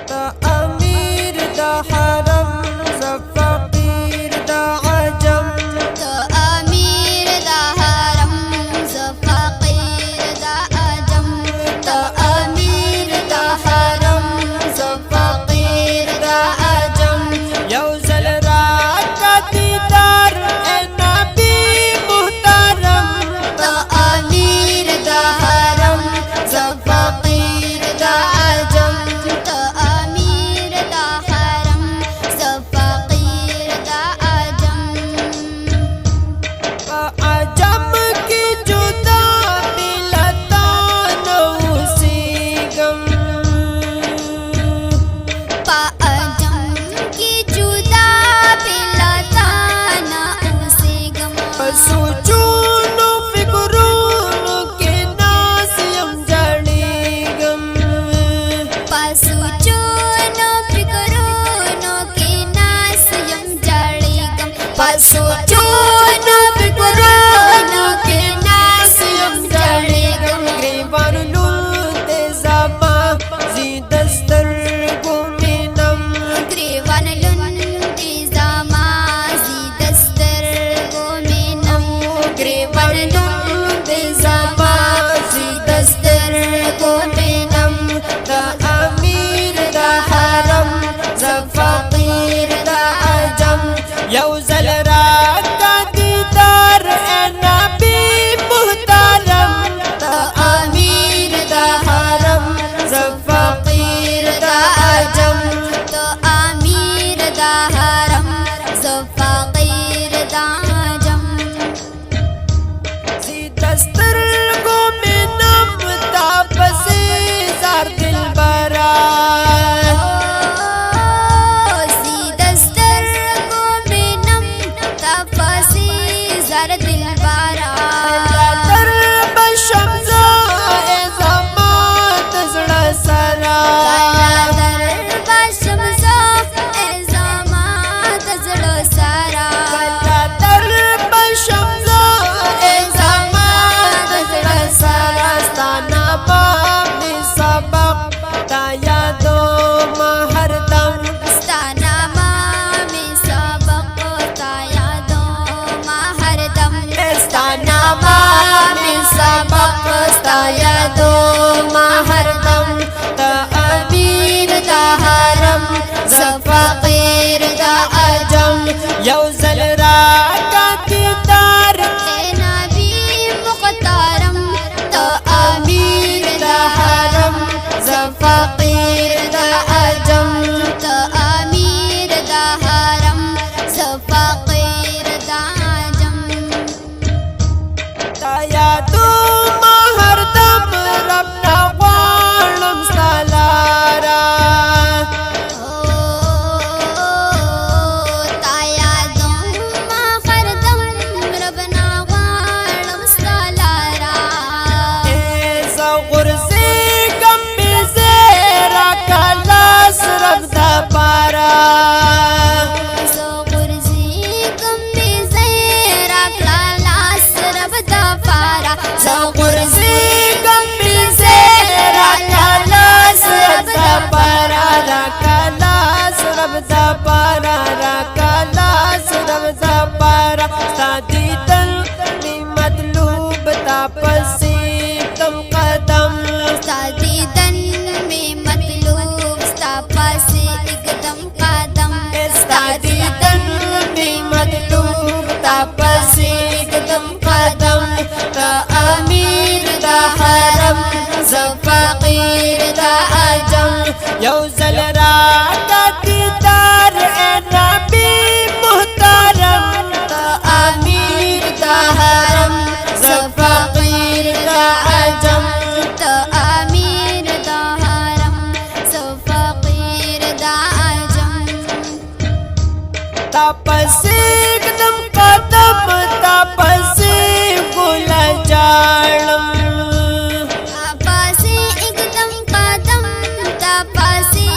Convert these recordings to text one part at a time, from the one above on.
ته امیر د حرم زه فقیر د عجم ته امیر د حرم زه فقیر د عجم ته امیر د حرم زه فقیر د عجم یو ځل راکه دیدار ای نبی محترم ته امیر د حرم زه فقیر د عجم ته امیر د حرم زه فقیر د عجم په عجم کې جدا ملتان اوسېږم په عجم کې جدا بلتانه اوسېږم په سوچونو فکرونو کې ناس یم جړېږم په سوچونو فکرونو کې ناس یم جړېږم په سوچونو فکرونو کې ناس یم جړېږم ګریوان لور دې زما زی دسترګو مینم ګریوان لوندې زما زی دسترګو مینم ګریوان لوندې زما زی دسترګو مینم د امیر د حرم زه فقیر د عجم یو ځل راکه دیدار ای نبی محترم د امیر د حرم زه فقیر د عجم ته امیر د حرم زه فقیر د عجم زی دسترګو مینم تا پسې زار دلبرا زی دسترګو مینم تپسې زر دلبرا در بشم زه ای زما د زړه سره در بشم زه ای زما د زړه سره در بشم زه ای زما د زړه سره ستا نامه مې سبق تا یادوم هردم ستا نامه مې سبق تا یادوم هردم ستا نامه مې سبق ستا یادوم هردم ته امیر د حرم زه فقیر د عجم یو ځل راکه دیدار اے نبی مختارم ته امیر د حرم زه فقیر د عجم ته امیر د حرم زه فقیر د عجم تا یادوم هردم رب نه غواړم ستا لاره تا یادوم هردم رب نه غواړم ستا لاره زه غورځېږم بې زیره کلاس رب دپاره زه غورځېږم بې زیره کړه لاس رب دپاره زه غورځېږم بې زیره کلاس رب دپاره راکلاس رب دپاره راکلاس رب دپاره ستا دیدن مې مطلوب تا پسې تم قدم ستا دیدن مې مطلوب ستا پسې اقدم قدم ستا دیدن مې مطلوب تا پسې قدم قدم ته امیر د حرم زه فقیر د عجم یو ځل راکه دیدار ای نبی محترم ته امیر د حرم زه فقیر د عجم ته امیر د حرم زه فقیر د عجم تا پسې قدم قدم تا پسې ګل جاړم پسې اقدم قدم تا پسې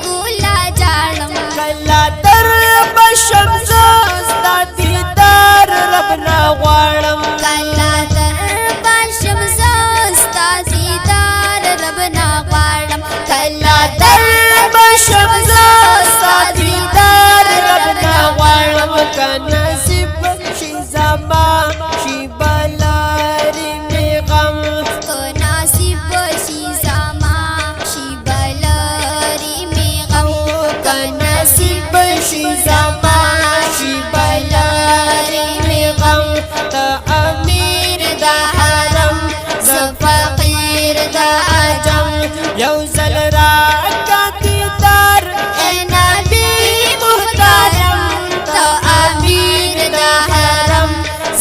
ګولا جاړم کله در بشم زه ستا دیدار رب نه غواړم کله در بشم زه ستا دیدار رب نه غواړم کله در شي زما شي بلاري مي غم ته امیر د حرم زه فقیر د عجم یو ځل راکړه دیدار اے نبی محترم ته امیر د حرم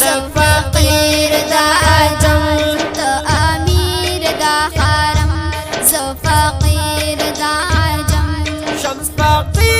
زه فقیر د عجم ته امیر د حرم زه فقیر د عجم شمس فقیر